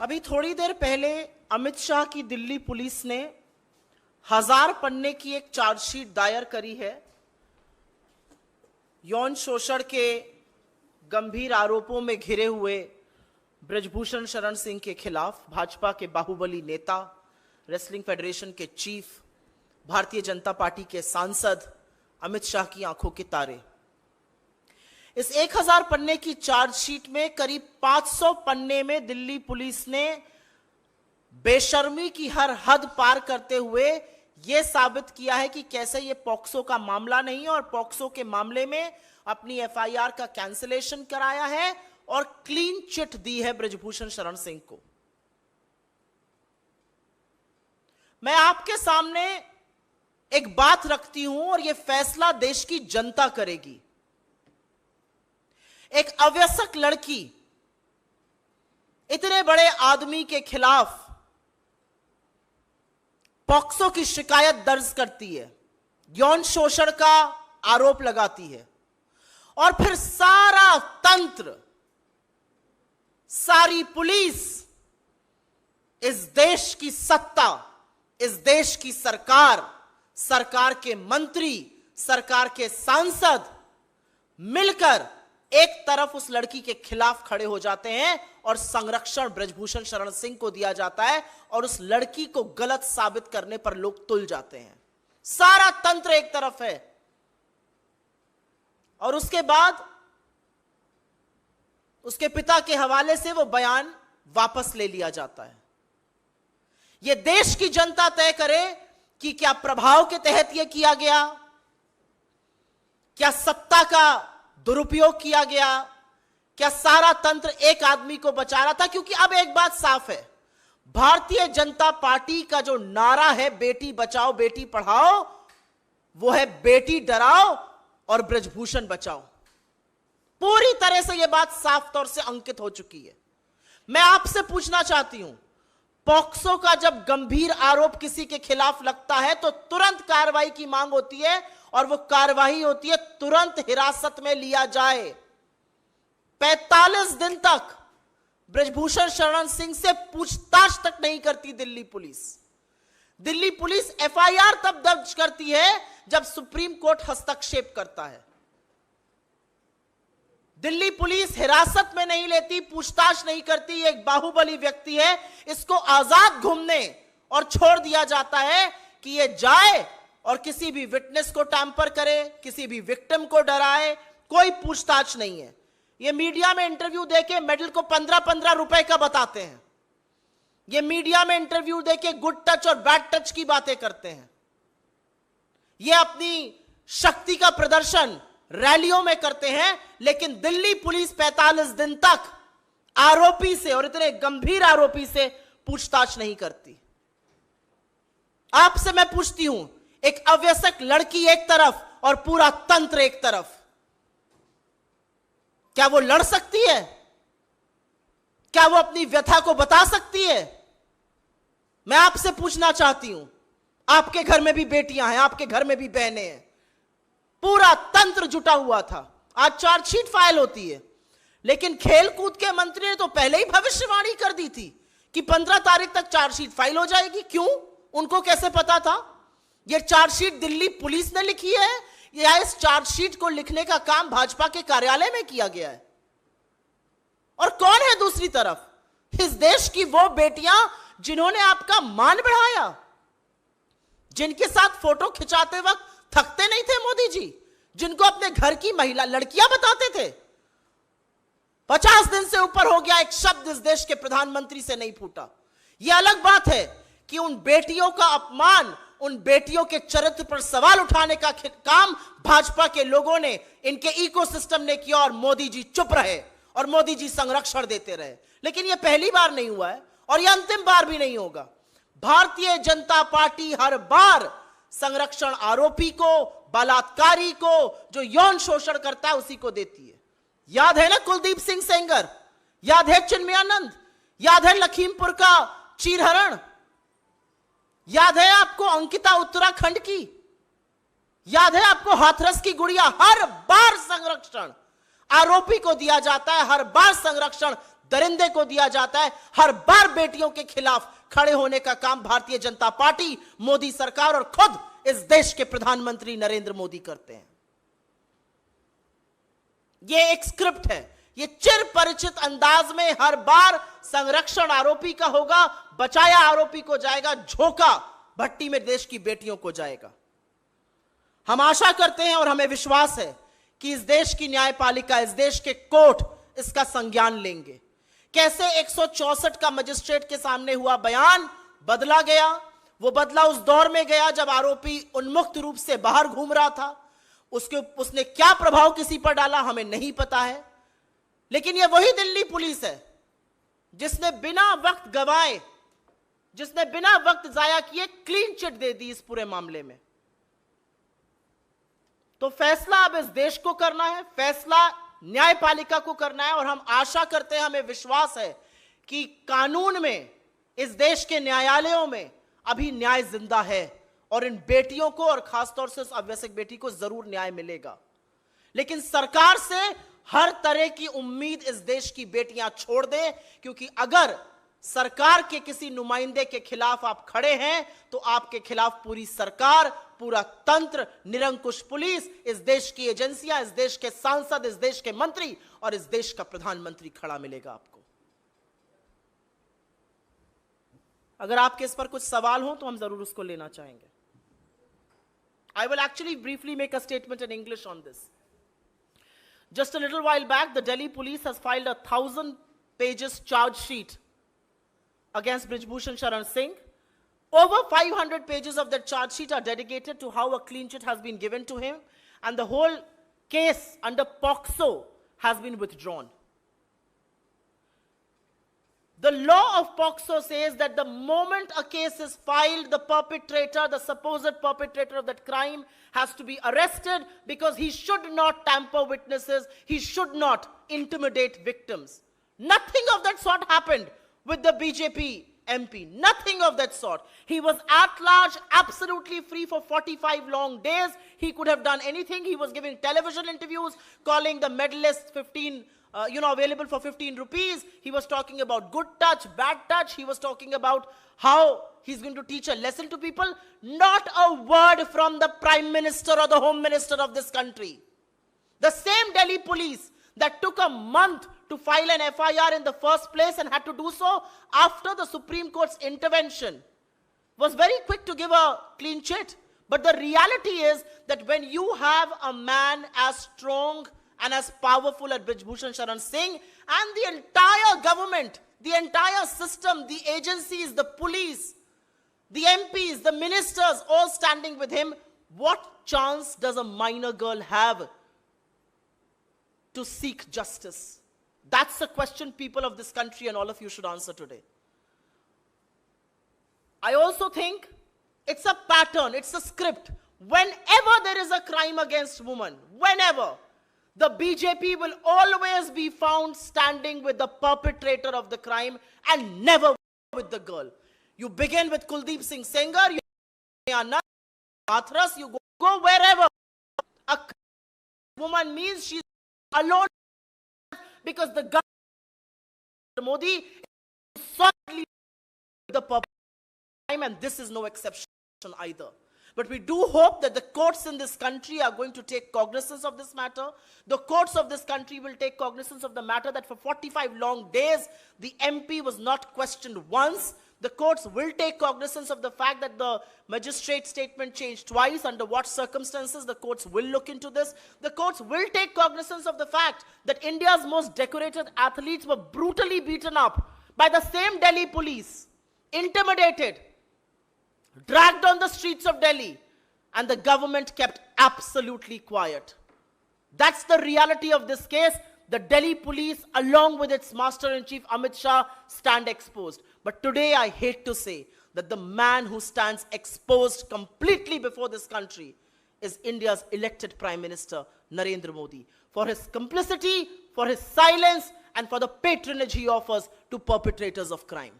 अभी थोड़ी देर पहले अमित शाह की दिल्ली पुलिस ने 1000 पन्ने की एक चार्जशीट दायर करी है यौन शोषण के गंभीर आरोपों में घिरे हुए ब्रजभूषण शरण सिंह के खिलाफ। भाजपा के बाहुबली नेता, रेसलिंग फेडरेशन के चीफ, भारतीय जनता पार्टी के सांसद अमित शाह की आंखों के तारे। इस 1000 पन्ने की चार्जशीट में करीब 500 पन्ने में दिल्ली पुलिस ने बेशर्मी की हर हद पार करते हुए यह साबित किया है कि कैसे यह पॉक्सो का मामला नहीं है और पॉक्सो के मामले में अपनी एफआईआर का कैंसिलेशन कराया है और क्लीन चिट दी है ब्रजभूषण शरण सिंह को। मैं आपके सामने एक बात रखती हूं और यह फैसला देश की जनता करेगी। एक अवयस्क लड़की इतने बड़े आदमी के खिलाफ पॉक्सो की शिकायत दर्ज करती है, यौन शोषण का आरोप लगाती है और फिर सारा तंत्र, सारी पुलिस, इस देश की सत्ता, इस देश की सरकार, सरकार के मंत्री, सरकार के सांसद मिलकर एक तरफ उस लड़की के खिलाफ खड़े हो जाते हैं और संरक्षण ब्रजभूषण शरण सिंह को दिया जाता है और उस लड़की को गलत साबित करने पर लोग तुल जाते हैं। सारा तंत्र एक तरफ है और उसके बाद उसके पिता के हवाले से वो बयान वापस ले लिया जाता है। यह देश की जनता तय करे कि क्या प्रभाव के तहत यह किया गया, क्या सत्ता का दुरुपयोग किया गया, क्या सारा तंत्र एक आदमी को बचा रहा था। क्योंकि अब एक बात साफ है, भारतीय जनता पार्टी का जो नारा है बेटी बचाओ बेटी पढ़ाओ, वो है बेटी डराओ और ब्रजभूषण बचाओ। पूरी तरह से यह बात साफ तौर से अंकित हो चुकी है। मैं आपसे पूछना चाहती हूं, पॉक्सो का जब गंभीर आरोप किसी के खिलाफ लगता है तो तुरंत कार्रवाई की मांग होती है और वो कार्रवाई होती है तुरंत हिरासत में लिया जाए। 45 दिन तक ब्रजभूषण शरण सिंह से पूछताछ तक नहीं करती Delhi police. Delhi police FIR तब दर्ज करती है जब सुप्रीम कोर्ट हस्तक्षेप करता है। दिल्ली पुलिस हिरासत में नहीं लेती, पूछताछ नहीं करती। ये एक बाहुबली व्यक्ति है, इसको आजाद घूमने और छोड़ दिया जाता है कि ये जाए और किसी भी विटनेस को टैंपर करे, किसी भी विक्टिम को डराए। कोई पूछताछ नहीं है। ये मीडिया में इंटरव्यू देके मेडल को 15-15 रुपए का बताते हैं। ये मीडिया में इंटरव्यू देके गुड टच और बैड टच की बातें करते हैं। ये अपनी शक्ति का प्रदर्शन रैलियों में करते हैं, लेकिन दिल्ली पुलिस 45 दिन तक आरोपी से, और इतने गंभीर आरोपी से, पूछताछ नहीं करती। आपसे मैं पूछती हूं, एक अवयस्क लड़की एक तरफ और पूरा तंत्र एक तरफ, क्या वो लड़ सकती है? क्या वो अपनी व्यथा को बता सकती है? मैं आपसे पूछना चाहती हूं, आपके घर में भी बेटियां हैं, आपके घर में भी बहनें हैं, पूरा तंत्र जुटा हुआ था। आज चार्जशीट फाइल होती है, लेकिन खेलकूद के मंत्री ने तो पहले ही भविष्यवाणी कर दी थी कि 15 तारीख तक चार्जशीट फाइल हो जाएगी। क्यों? उनको कैसे पता था? यह चार्जशीट दिल्ली पुलिस ने लिखी है या इस चार्जशीट को लिखने का काम भाजपा के कार्यालय में किया गया है? और कौन है दूसरी तरफ? इस देश की वो बेटियां जिन्होंने आपका मान बढ़ाया, जिनके साथ फोटो खिंचाते वक्त थकते नहीं थे मोदी जी, जिनको अपने घर की महिला लड़कियां बताते थे। 50 दिन से ऊपर हो गया, एक शब्द इस देश के प्रधानमंत्री से नहीं फूटा। यह अलग बात है कि उन बेटियों का अपमान, उन बेटियों के चरित्र पर सवाल उठाने का काम भाजपा के लोगों ने, इनके इकोसिस्टम ने किया और मोदी जी चुप रहे और मोदी जी संरक्षण देते रहे। लेकिन यह पहली बार नहीं हुआ है और यह अंतिम बार भी नहीं होगा। भारतीय जनता पार्टी हर बार संरक्षण आरोपी को, बलात्कारी को, जो यौन शोषण करता है, उसी को देती है। याद है ना कुलदीप सिंह सेंगर, याद है चिन्मयानंद, याद है लखीमपुर का चीरहरण, याद है आपको अंकिता उत्तराखंड की, याद है आपको हाथरस की गुड़िया। हर बार संरक्षण आरोपी को दिया जाता है, हर बार संरक्षण दरिंदे को दिया जाता है। हर बार बेटियों के खिलाफ खड़े होने का काम भारतीय जनता पार्टी, मोदी सरकार और खुद इस देश के प्रधानमंत्री नरेंद्र मोदी करते हैं। यह एक स्क्रिप्ट है, ये चिर परिचित अंदाज में हर बार संरक्षण आरोपी का होगा, बचाया आरोपी को जाएगा, झोंका भट्टी में देश की बेटियों को जाएगा। हम आशा करते हैं और हमें विश्वास है कि इस देश की न्यायपालिका, इस देश के कोर्ट इसका संज्ञान लेंगे। कैसे 164 का मजिस्ट्रेट के सामने हुआ बयान बदला गया, वो बदला उस दौर में गया जब आरोपी उन्मुक्त रूप से बाहर घूम रहा था। उसने क्या प्रभाव किसी पर डाला हमें नहीं पता है, लेकिन यह वही दिल्ली पुलिस है जिसने बिना वक्त गवाए, जिसने बिना वक्त जाया किए क्लीन चिट दे दी इस पूरे मामले में। तो फैसला अब इस देश को करना है, फैसला न्यायपालिका को करना है, और हम आशा करते हैं, हमें विश्वास है कि कानून में, इस देश के न्यायालयों में अभी न्याय जिंदा है और इन बेटियों को, और खासतौर से उस अवैसक बेटी को जरूर न्याय मिलेगा। लेकिन सरकार से हर तरह की उम्मीद इस देश की बेटियां छोड़ दें, क्योंकि अगर सरकार के किसी नुमाइंदे के खिलाफ आप खड़े हैं तो आपके खिलाफ पूरी सरकार, पूरा तंत्र, निरंकुश पुलिस, इस देश की एजेंसियां, इस देश के सांसद, इस देश के मंत्री और इस देश का प्रधानमंत्री खड़ा मिलेगा आपको। अगर आपके इस पर कुछ सवाल हो तो हम जरूर उसको लेना चाहेंगे। I will actually briefly make a statement in English on this. Just a little while back, the Delhi police has filed a 1,000 pages charge sheet against Brijbhushan Sharan Singh. Over 500 pages of that charge sheet are dedicated to how a clean chit has been given to him, and the whole case under POCSO has been withdrawn. The law of POCSO says that the moment a case is filed, the perpetrator, the supposed perpetrator of that crime, has to be arrested, because he should not tamper witnesses, he should not intimidate victims. Nothing of that sort happened with the BJP MP. Nothing of that sort. He was at large, absolutely free for 45 long days. He could have done anything. He was giving television interviews, calling the medalists available for 15 rupees. He was talking about good touch, bad touch. He was talking about how he's going to teach a lesson to people. Not a word from the Prime Minister or the Home Minister of this country. The same Delhi police that took a month to file an FIR in the first place and had to do so after the Supreme Court's intervention was very quick to give a clean chit. But the reality is that when you have a man as strong and as powerful as Brijbhushan Sharan Singh, and the entire government, the entire system, the agencies, the police, the MPs, the ministers, all standing with him, what chance does a minor girl have to seek justice? That's a question people of this country and all of you should answer today. I also think it's a pattern, it's a script. Whenever there is a crime against women, whenever, the BJP will always be found standing with the perpetrator of the crime and never with the girl. You begin with Kuldeep Singh Sengar, you go Hathras, you go wherever. A woman means she's alone, because the government, Modi, is solidly the perpetrator of crime, and this is no exception either. But we do hope that the courts in this country are going to take cognizance of this matter. The courts of this country will take cognizance of the matter that for 45 long days, the MP was not questioned once. The courts will take cognizance of the fact that the magistrate statement changed twice. Under what circumstances, the courts will look into this. The courts will take cognizance of the fact that India's most decorated athletes were brutally beaten up by the same Delhi police, intimidated, dragged on the streets of Delhi, and the government kept absolutely quiet. That's the reality of this case. The Delhi police, along with its Master-in-Chief Amit Shah, stand exposed. But today I hate to say that the man who stands exposed completely before this country is India's elected Prime Minister, Narendra Modi, for his complicity, for his silence, and for the patronage he offers to perpetrators of crime.